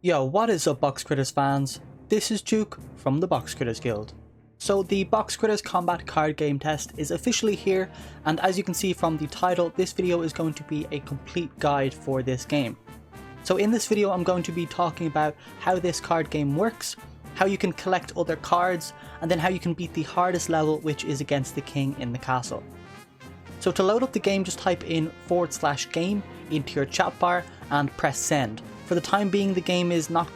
Yo, what is up Box Critters fans? This is Juke from the Box Critters Guild. So the Box Critters Combat Card Game Test is officially here, and as you can see from the title, this video is going to be a complete guide for this game. So in this video I'm going to be talking about how this card game works, how you can collect other cards, and then how you can beat the hardest level, which is against the king in the castle. So to load up the game, just type in /game into your chat bar and press send. For the time being, the game is not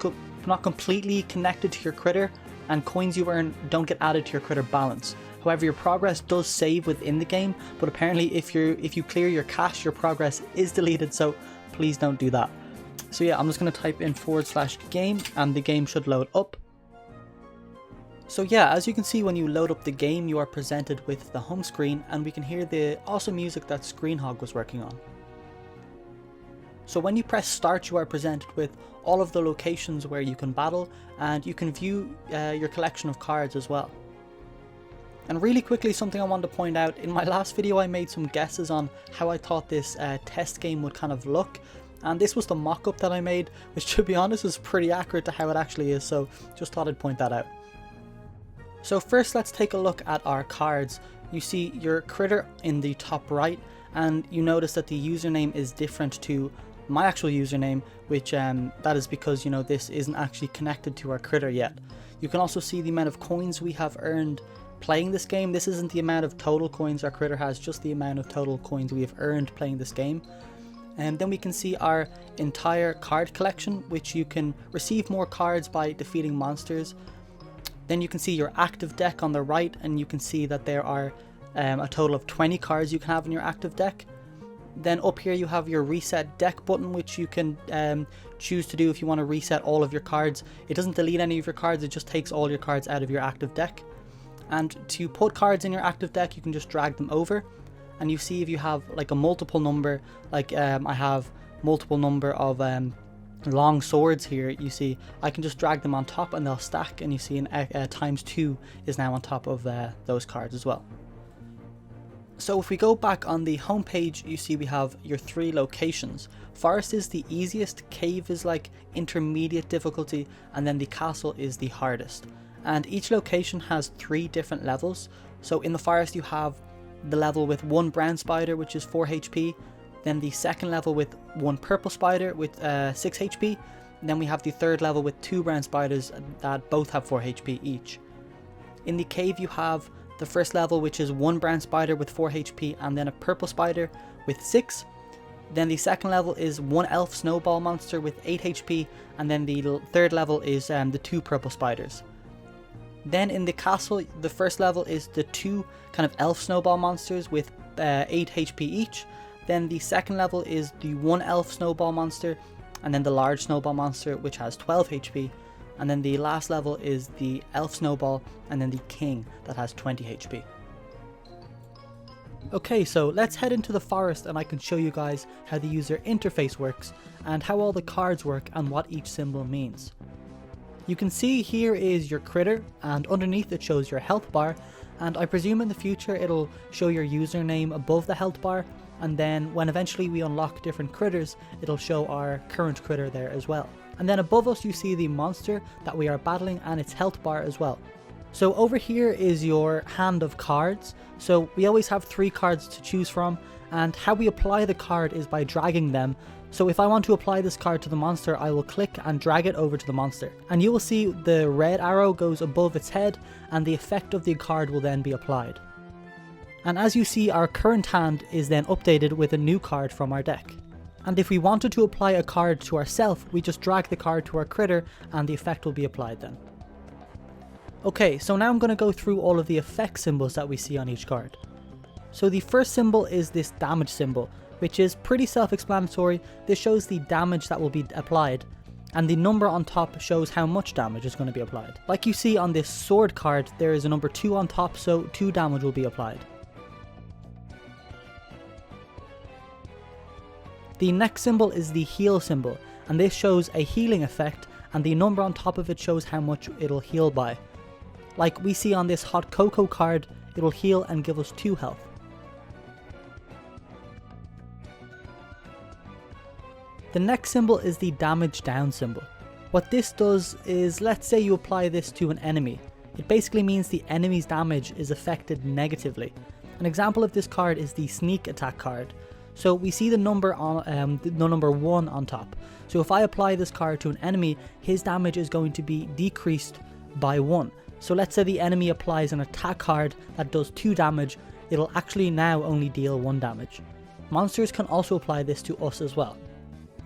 completely connected to your critter, and coins you earn don't get added to your critter balance. However, your progress does save within the game, but apparently if you clear your cache, your progress is deleted, so please don't do that. So yeah, I'm just going to type in /game and the game should load up. So yeah, as you can see, when you load up the game, you are presented with the home screen, and we can hear the awesome music that Screenhog was working on. So when you press start, you are presented with all of the locations where you can battle, and you can view your collection of cards as well. And really quickly, something I wanted to point out, in my last video I made some guesses on how I thought this test game would kind of look, and this was the mock-up that I made, which to be honest is pretty accurate to how it actually is, so just thought I'd point that out. So first let's take a look at our cards. You see your critter in the top right, and you notice that the username is different to my actual username, which that is because, you know, this isn't actually connected to our critter yet. You can also see the amount of coins we have earned playing this game. This isn't the amount of total coins our critter has, just the amount of total coins we have earned playing this game. And then we can see our entire card collection, which you can receive more cards by defeating monsters. Then you can see your active deck on the right, and you can see that there are a total of 20 cards you can have in your active deck. Then up here you have your reset deck button, which you can choose to do if you want to reset all of your cards. It doesn't delete any of your cards, it just takes all your cards out of your active deck. And to put cards in your active deck, you can just drag them over, and you see if you have like a multiple number, like I have multiple number of long swords here, you see I can just drag them on top and they'll stack, and you see an ×2 is now on top of those cards as well. So if we go back on the home page, you see we have your 3 locations. Forest is the easiest, cave is like intermediate difficulty, and then the castle is the hardest. And each location has 3 different levels. So in the forest you have the level with 1 brown spider, which is 4 HP, then the second level with 1 purple spider with 6 HP, and then we have the third level with 2 brown spiders that both have 4 HP each. In the cave you have the first level, which is 1 brown spider with 4 HP and then a purple spider with 6. Then the second level is 1 elf snowball monster with 8 HP, and then the third level is the 2 purple spiders. Then in the castle, the first level is the 2 kind of elf snowball monsters with 8 HP each. Then the second level is the 1 elf snowball monster, and then the large snowball monster, which has 12 HP. And then the last level is the elf snowball, and then the king that has 20 HP. Okay, so let's head into the forest and I can show you guys how the user interface works and how all the cards work and what each symbol means. You can see here is your critter, and underneath it shows your health bar, and I presume in the future it'll show your username above the health bar, and then when eventually we unlock different critters, it'll show our current critter there as well. And then above us you see the monster that we are battling and its health bar as well. So over here is your hand of cards. So we always have 3 cards to choose from, and how we apply the card is by dragging them. So if I want to apply this card to the monster, I will click and drag it over to the monster. And you will see the red arrow goes above its head, and the effect of the card will then be applied. And as you see, our current hand is then updated with a new card from our deck. And if we wanted to apply a card to ourselves, we just drag the card to our critter and the effect will be applied then. Okay, so now I'm going to go through all of the effect symbols that we see on each card. So the first symbol is this damage symbol, which is pretty self-explanatory. This shows the damage that will be applied, and the number on top shows how much damage is going to be applied. Like you see on this sword card, there is a number 2 on top, so 2 damage will be applied. The next symbol is the heal symbol, and this shows a healing effect, and the number on top of it shows how much it'll heal by. Like we see on this hot cocoa card, it'll heal and give us 2 health. The next symbol is the damage down symbol. What this does is, let's say you apply this to an enemy. It basically means the enemy's damage is affected negatively. An example of this card is the sneak attack card. So we see the number on the number 1 on top. So if I apply this card to an enemy, his damage is going to be decreased by 1. So let's say the enemy applies an attack card that does 2 damage, it'll actually now only deal 1 damage. Monsters can also apply this to us as well.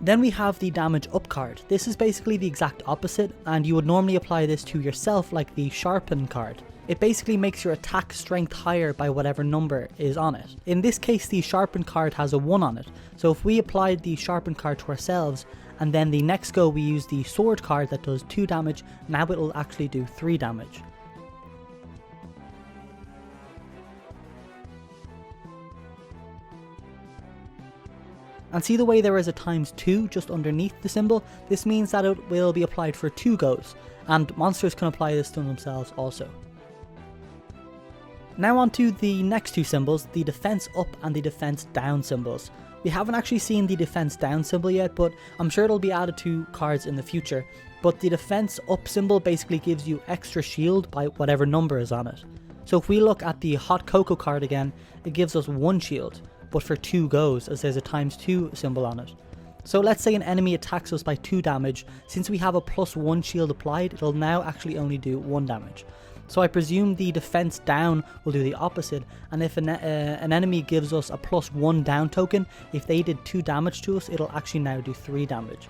Then we have the damage up card. This is basically the exact opposite, and you would normally apply this to yourself like the sharpen card. It basically makes your attack strength higher by whatever number is on it. In this case, the sharpen card has a 1 on it. So if we applied the sharpen card to ourselves, and then the next go we use the sword card that does 2 damage, now it will actually do 3 damage. And see the way there is a ×2 just underneath the symbol? This means that it will be applied for 2 goes, and monsters can apply this to themselves also. Now on to the next 2 symbols, the defense up and the defense down symbols. We haven't actually seen the defense down symbol yet, but I'm sure it'll be added to cards in the future. But the defense up symbol basically gives you extra shield by whatever number is on it. So if we look at the hot cocoa card again, it gives us 1 shield, but for 2 goes, as there's a ×2 symbol on it. So let's say an enemy attacks us by 2 damage, since we have a +1 shield applied, it'll now actually only do 1 damage. So I presume the defense down will do the opposite, and if an enemy gives us a +1 down token, if they did 2 damage to us, it'll actually now do 3 damage.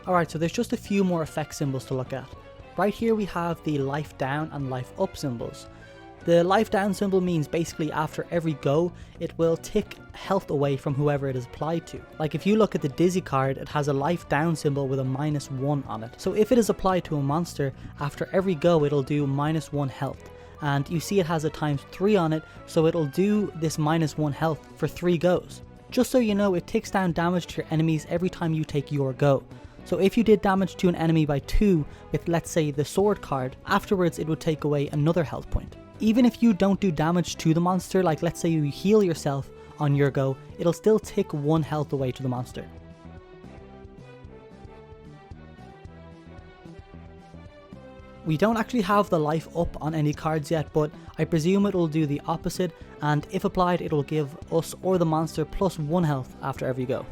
Alright, so there's just a few more effect symbols to look at. Right here we have the life down and life up symbols. The life down symbol means basically after every go, it will take health away from whoever it is applied to. Like if you look at the Dizzy card, it has a life down symbol with a -1 on it. So if it is applied to a monster, after every go it'll do -1 health. And you see it has a ×3 on it, so it'll do this -1 health for 3 goes. Just so you know, it takes down damage to your enemies every time you take your go. So if you did damage to an enemy by 2 with, let's say, the sword card, afterwards it would take away another health point. Even if you don't do damage to the monster, like let's say you heal yourself on your go, it'll still take 1 health away to the monster. We don't actually have the life up on any cards yet, but I presume it will do the opposite, and if applied it will give us or the monster +1 health after every go.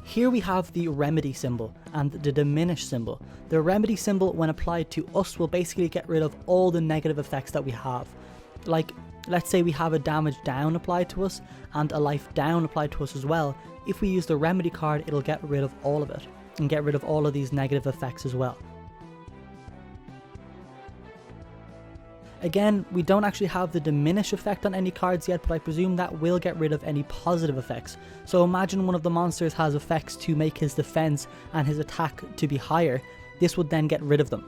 Here we have the remedy symbol and the diminish symbol. The remedy symbol, when applied to us, will basically get rid of all the negative effects that we have. Like, let's say we have a damage down applied to us and a life down applied to us as well. If we use the remedy card, it'll get rid of all of it and get rid of all of these negative effects as well. Again, we don't actually have the diminish effect on any cards yet, but I presume that will get rid of any positive effects. So imagine one of the monsters has effects to make his defense and his attack to be higher. This would then get rid of them.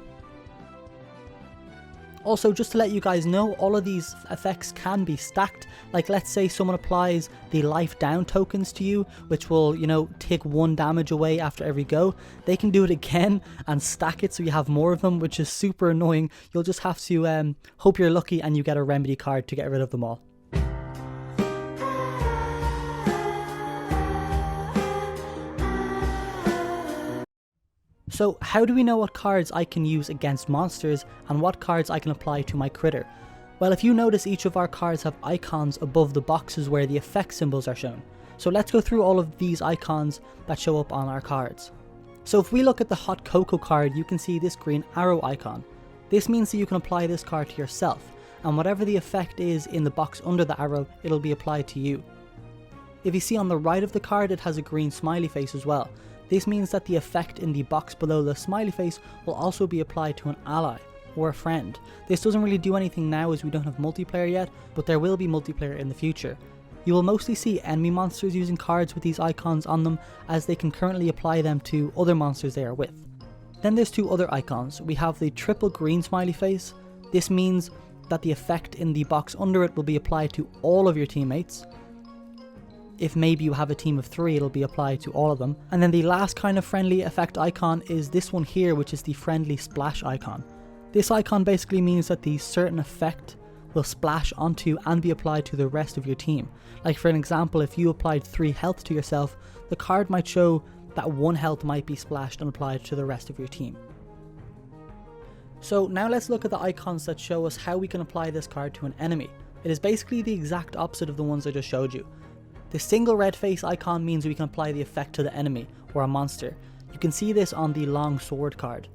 Also, just to let you guys know, all of these effects can be stacked. Like, let's say someone applies the life down tokens to you, which will, take 1 damage away after every go. They can do it again and stack it so you have more of them, which is super annoying. You'll just have to hope you're lucky and you get a remedy card to get rid of them all. So how do we know what cards I can use against monsters and what cards I can apply to my critter? Well, if you notice, each of our cards have icons above the boxes where the effect symbols are shown. So let's go through all of these icons that show up on our cards. So if we look at the hot cocoa card, you can see this green arrow icon. This means that you can apply this card to yourself, and whatever the effect is in the box under the arrow, it'll be applied to you. If you see on the right of the card, it has a green smiley face as well. This means that the effect in the box below the smiley face will also be applied to an ally or a friend. This doesn't really do anything now as we don't have multiplayer yet, but there will be multiplayer in the future. You will mostly see enemy monsters using cards with these icons on them, as they can currently apply them to other monsters they are with. Then there's 2 other icons. We have the triple green smiley face. This means that the effect in the box under it will be applied to all of your teammates. If maybe you have a team of 3, it'll be applied to all of them. And then the last kind of friendly effect icon is this one here, which is the friendly splash icon. This icon basically means that the certain effect will splash onto and be applied to the rest of your team. Like for an example, if you applied 3 health to yourself, the card might show that 1 health might be splashed and applied to the rest of your team. So now let's look at the icons that show us how we can apply this card to an enemy. It is basically the exact opposite of the ones I just showed you. The single red face icon means we can apply the effect to the enemy or a monster. You can see this on the long sword card.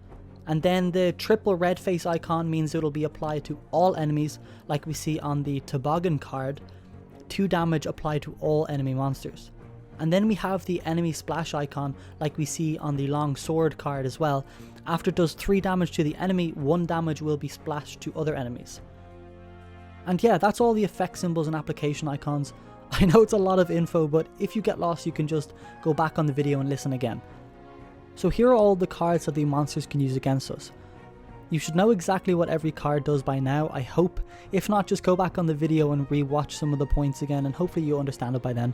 And then the triple red face icon means it will be applied to all enemies, like we see on the toboggan card, 2 damage applied to all enemy monsters. And then we have the enemy splash icon, like we see on the long sword card as well. After it does 3 damage to the enemy, 1 damage will be splashed to other enemies. And yeah, that's all the effect symbols and application icons. I know it's a lot of info, but if you get lost you can just go back on the video and listen again. So here are all the cards that the monsters can use against us. You should know exactly what every card does by now, I hope. If not, just go back on the video and re-watch some of the points again and hopefully you'll understand it by then.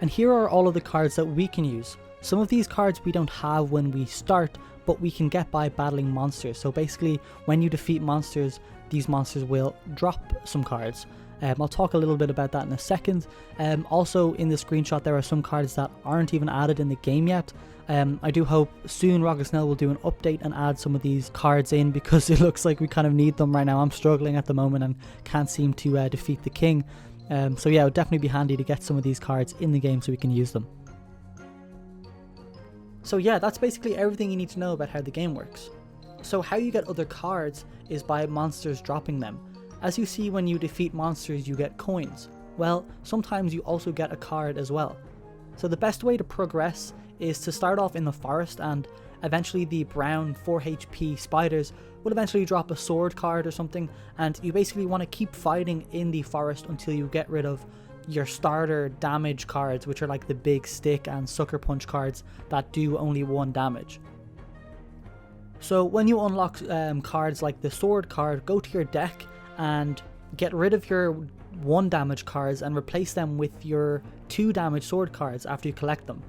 And here are all of the cards that we can use. Some of these cards we don't have when we start, but we can get by battling monsters. So basically, when you defeat monsters, these monsters will drop some cards. I'll talk a little bit about that in a second. Also in the screenshot there are some cards that aren't even added in the game yet. I do hope soon Rocket Snail will do an update and add some of these cards in, because it looks like we kind of need them right now. I'm struggling at the moment and can't seem to defeat the king. So yeah, it would definitely be handy to get some of these cards in the game so we can use them. So yeah, that's basically everything you need to know about how the game works. So how you get other cards is by monsters dropping them. As you see, when you defeat monsters you get coins. Well, sometimes you also get a card as well. So the best way to progress is to start off in the forest, and eventually the brown 4 HP spiders will eventually drop a sword card or something, and you basically want to keep fighting in the forest until you get rid of your starter damage cards, which are like the big stick and sucker punch cards that do only 1 damage. So when you unlock cards like the sword card, go to your deck and get rid of your 1 damage cards and replace them with your 2 damage sword cards after you collect them.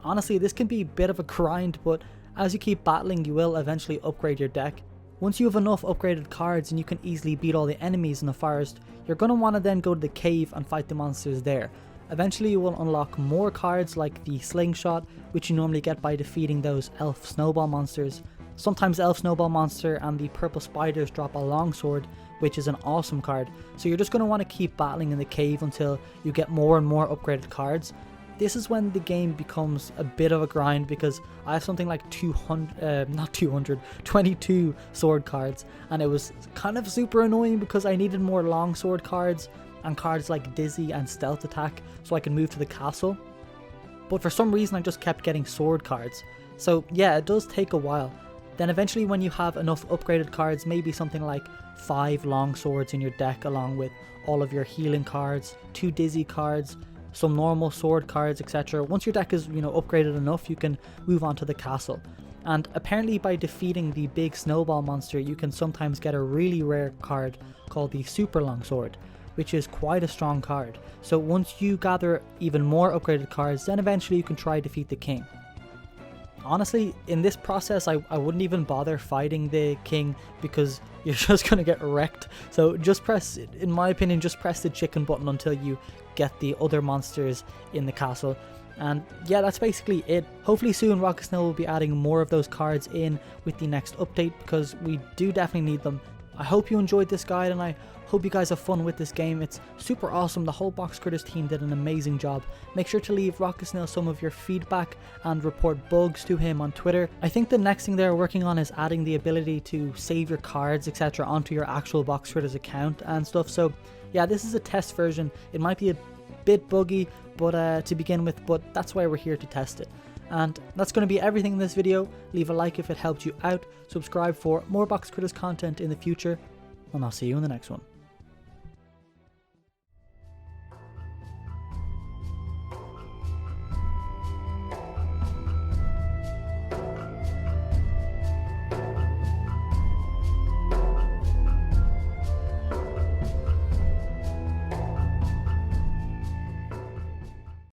Honestly, this can be a bit of a grind, but as you keep battling you will eventually upgrade your deck. Once you have enough upgraded cards and you can easily beat all the enemies in the forest, you're going to want to then go to the cave and fight the monsters there. Eventually you will unlock more cards like the slingshot, which you normally get by defeating those elf snowball monsters. Sometimes the elf snowball monster and the purple spiders drop a longsword, which is an awesome card. So you're just going to want to keep battling in the cave until you get more and more upgraded cards. This is when the game becomes a bit of a grind, because I have something like 22 sword cards, and it was kind of super annoying because I needed more long sword cards and cards like Dizzy and Stealth Attack so I can move to the castle. But for some reason I just kept getting sword cards. So yeah, it does take a while. Then eventually when you have enough upgraded cards, maybe something like 5 long swords in your deck along with all of your healing cards, 2 Dizzy cards, some normal sword cards, etc. Once your deck is, upgraded enough, you can move on to the castle. And apparently by defeating the big snowball monster, you can sometimes get a really rare card called the super long sword, which is quite a strong card. So once you gather even more upgraded cards, then eventually you can try defeat the king. Honestly, in this process I wouldn't even bother fighting the king, because you're just going to get wrecked. So just press, in my opinion, just press the chicken button until you get the other monsters in the castle. And yeah, that's basically it. Hopefully soon Rocket Snail will be adding more of those cards in with the next update, because we do definitely need them. I hope you enjoyed this guide, and I hope you guys have fun with this game. It's super awesome. The whole Box Critters team did an amazing job. Make sure to leave Rocket Snail some of your feedback and report bugs to him on Twitter. I think the next thing they're working on is adding the ability to save your cards, etc. onto your actual Box Critters account and stuff. So yeah, this is a test version. It might be a bit buggy, but to begin with, but that's why we're here to test it. And that's going to be everything in this video. Leave a like if it helped you out, subscribe for more Box Critters content in the future, and I'll see you in the next one.